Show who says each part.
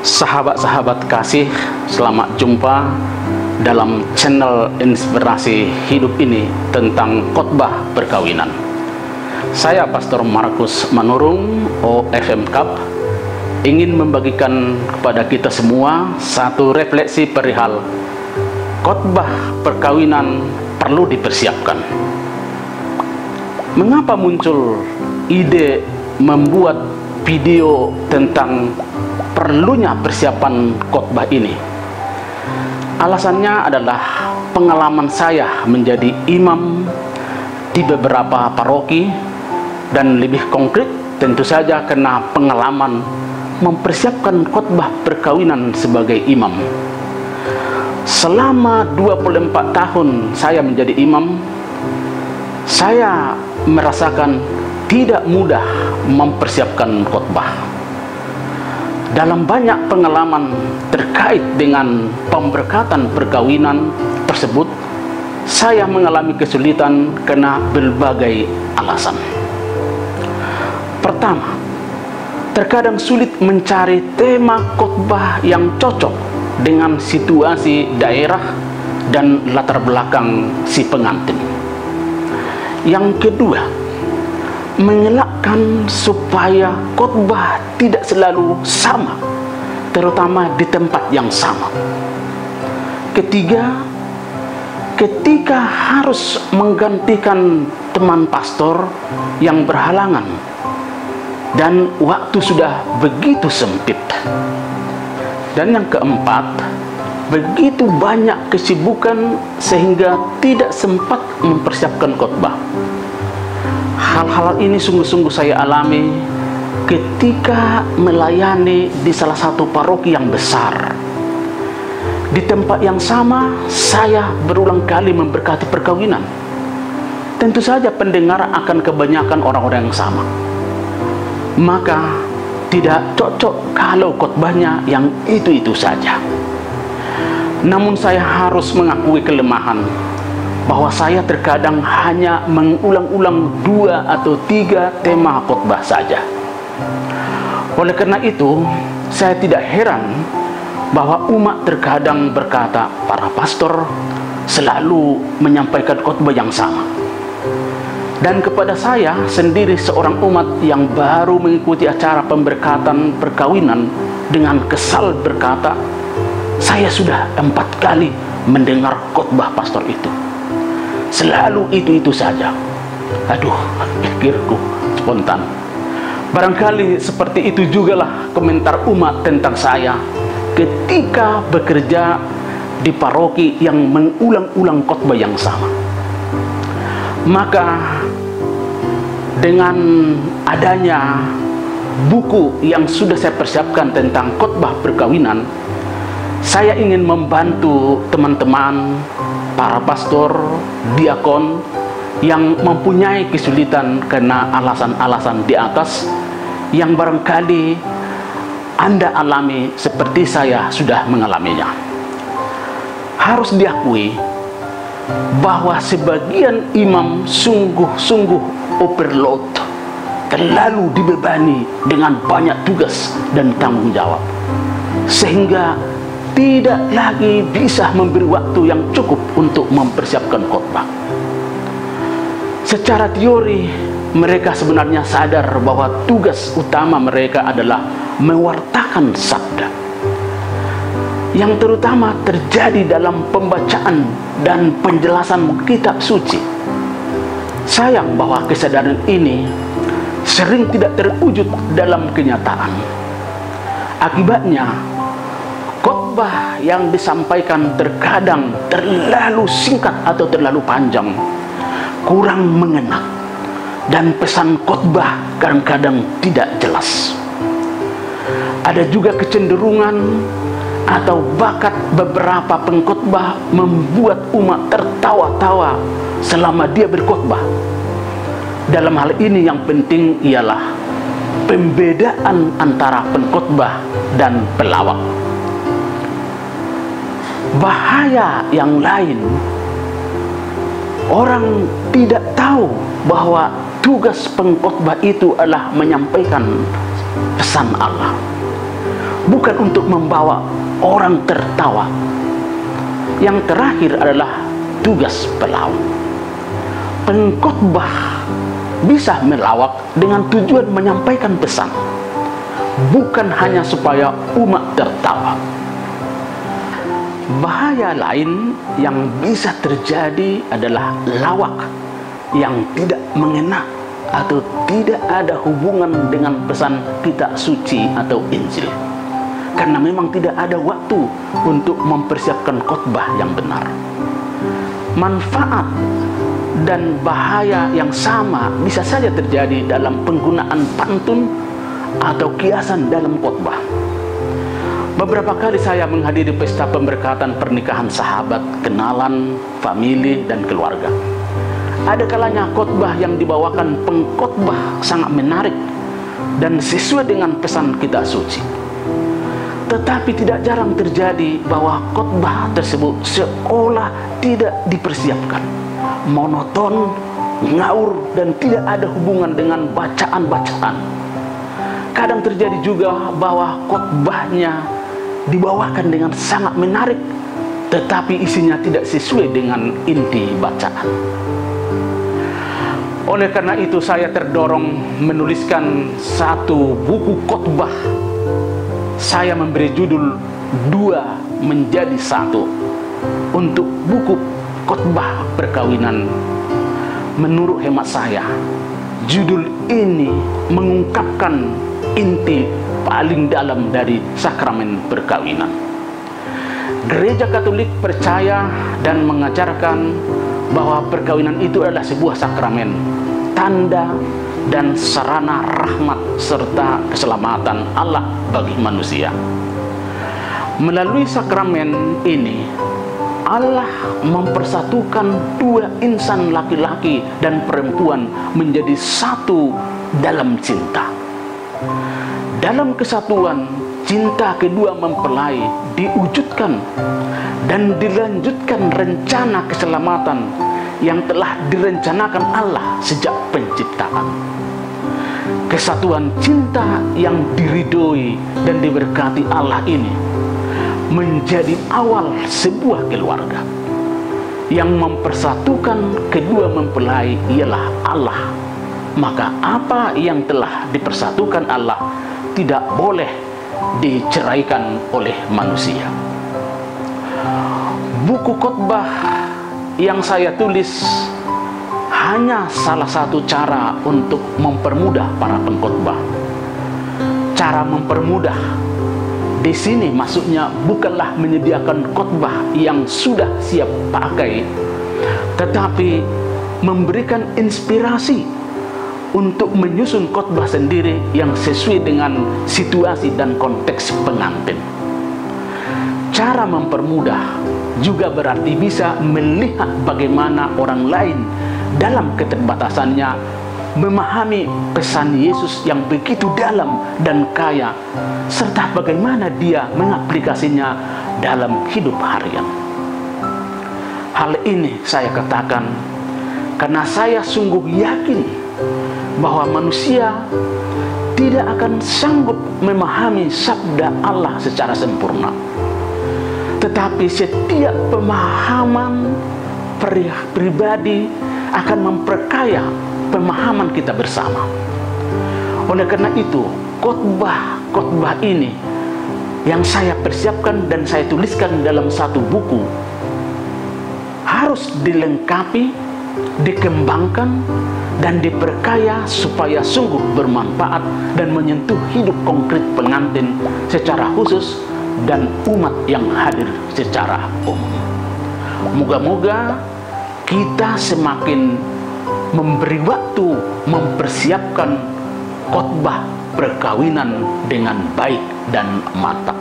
Speaker 1: Sahabat-sahabat kasih, selamat jumpa dalam channel Inspirasi Hidup ini tentang khotbah perkawinan. Saya Pastor Markus Manurung, OFM Cup, ingin membagikan kepada kita semua satu refleksi perihal khotbah perkawinan perlu dipersiapkan. Mengapa muncul ide membuat video tentang perlunya persiapan khotbah ini? Alasannya adalah pengalaman saya menjadi imam di beberapa paroki, dan lebih konkret tentu saja karena pengalaman mempersiapkan khotbah perkawinan sebagai imam. Selama 24 tahun saya menjadi imam, saya merasakan tidak mudah mempersiapkan khotbah. Dalam banyak pengalaman terkait dengan pemberkatan perkawinan tersebut, saya mengalami kesulitan karena berbagai alasan. Pertama, terkadang sulit mencari tema khotbah yang cocok dengan situasi daerah dan latar belakang si pengantin. Yang kedua, mengelakkan supaya khotbah tidak selalu sama, terutama di tempat yang sama. Ketiga, ketika harus menggantikan teman pastor yang berhalangan dan waktu sudah begitu sempit. Dan yang keempat, begitu banyak kesibukan sehingga tidak sempat mempersiapkan khotbah. Hal-hal ini sungguh-sungguh saya alami ketika melayani di salah satu paroki yang besar. Di tempat yang sama, saya berulang kali memberkati perkawinan. Tentu saja pendengar akan kebanyakan orang-orang yang sama. Maka tidak cocok kalau khotbahnya yang itu-itu saja. Namun saya harus mengakui kelemahan bahwa saya terkadang hanya mengulang-ulang 2 atau 3 tema khotbah saja. Oleh karena itu, saya tidak heran bahwa umat terkadang berkata, para pastor selalu menyampaikan khotbah yang sama. Dan kepada saya sendiri, seorang umat yang baru mengikuti acara pemberkatan perkawinan, dengan kesal berkata, saya sudah 4 kali mendengar khotbah pastor itu, selalu itu-itu saja. Aduh, pikirku spontan, barangkali seperti itu jugalah komentar umat tentang saya ketika bekerja di paroki yang mengulang-ulang khotbah yang sama. Maka dengan adanya buku yang sudah saya persiapkan tentang khotbah perkawinan, saya ingin membantu teman-teman para pastor, diakon yang mempunyai kesulitan karena alasan-alasan di atas yang barangkali Anda alami seperti saya sudah mengalaminya. Harus diakui bahwa sebagian imam sungguh-sungguh overload, terlalu dibebani dengan banyak tugas dan tanggung jawab, sehingga tidak lagi bisa memberi waktu yang cukup untuk mempersiapkan khotbah. Secara teori, mereka sebenarnya sadar bahwa tugas utama mereka adalah mewartakan sabda, yang terutama terjadi dalam pembacaan dan penjelasan kitab suci. Sayang bahwa kesadaran ini sering tidak terwujud dalam kenyataan. Akibatnya, khotbah yang disampaikan terkadang terlalu singkat atau terlalu panjang, kurang mengena, dan pesan khotbah kadang-kadang tidak jelas. Ada juga kecenderungan atau bakat beberapa pengkhotbah membuat umat tertawa-tawa selama dia berkhotbah. Dalam hal ini yang penting ialah pembedaan antara pengkhotbah dan pelawak. Bahaya yang lain orang tidak tahu bahwa tugas pengkhotbah itu adalah menyampaikan pesan Allah, bukan untuk membawa orang tertawa. Yang terakhir adalah tugas pelawak. Pengkhotbah bisa melawak dengan tujuan menyampaikan pesan, bukan hanya supaya umat tertawa. Bahaya lain yang bisa terjadi adalah lawak yang tidak mengena atau tidak ada hubungan dengan pesan kitab suci atau Injil, karena memang tidak ada waktu untuk mempersiapkan khotbah yang benar. Manfaat dan bahaya yang sama bisa saja terjadi dalam penggunaan pantun atau kiasan dalam khotbah. Beberapa kali saya menghadiri pesta pemberkatan pernikahan sahabat, kenalan, famili, dan keluarga. Ada kalanya khotbah yang dibawakan pengkhotbah sangat menarik dan sesuai dengan pesan kitab suci. Tetapi tidak jarang terjadi bahwa khotbah tersebut seolah tidak dipersiapkan, monoton, ngaur, dan tidak ada hubungan dengan bacaan-bacaan. Kadang terjadi juga bahwa khotbahnya dibawakan dengan sangat menarik, tetapi isinya tidak sesuai dengan inti bacaan. Oleh karena itu saya terdorong menuliskan satu buku khotbah. Saya memberi judul "Dua Menjadi Satu" untuk buku khotbah perkawinan. Menurut hemat saya, judul ini mengungkapkan inti paling dalam dari sakramen perkawinan. Gereja Katolik percaya dan mengajarkan bahwa perkawinan itu adalah sebuah sakramen, tanda dan sarana rahmat serta keselamatan Allah bagi manusia. Melalui sakramen ini, Allah mempersatukan dua insan laki-laki dan perempuan menjadi satu dalam cinta. Dalam kesatuan, cinta kedua mempelai diwujudkan dan dilanjutkan rencana keselamatan yang telah direncanakan Allah sejak penciptaan. Kesatuan cinta yang diridhoi dan diberkati Allah ini menjadi awal sebuah keluarga. Yang mempersatukan kedua mempelai ialah Allah. Maka apa yang telah dipersatukan Allah tidak boleh diceraikan oleh manusia. Buku khotbah yang saya tulis hanya salah satu cara untuk mempermudah para pengkhotbah. Cara mempermudah di sini maksudnya bukanlah menyediakan khotbah yang sudah siap pakai, tetapi memberikan inspirasi untuk menyusun khotbah sendiri yang sesuai dengan situasi dan konteks pengantin. Cara mempermudah juga berarti bisa melihat bagaimana orang lain dalam keterbatasannya memahami pesan Yesus yang begitu dalam dan kaya, serta bagaimana dia mengaplikasinya dalam hidup harian. Hal ini saya katakan karena saya sungguh yakin bahwa manusia tidak akan sanggup memahami sabda Allah secara sempurna. Tetapi setiap pemahaman pribadi akan memperkaya pemahaman kita bersama. Oleh karena itu, khotbah ini yang saya persiapkan dan saya tuliskan dalam satu buku harus dilengkapi, dikembangkan, dan diperkaya supaya sungguh bermanfaat dan menyentuh hidup konkret pengantin secara khusus dan umat yang hadir secara umum. Moga-moga kita semakin memberi waktu mempersiapkan khotbah perkawinan dengan baik dan matang.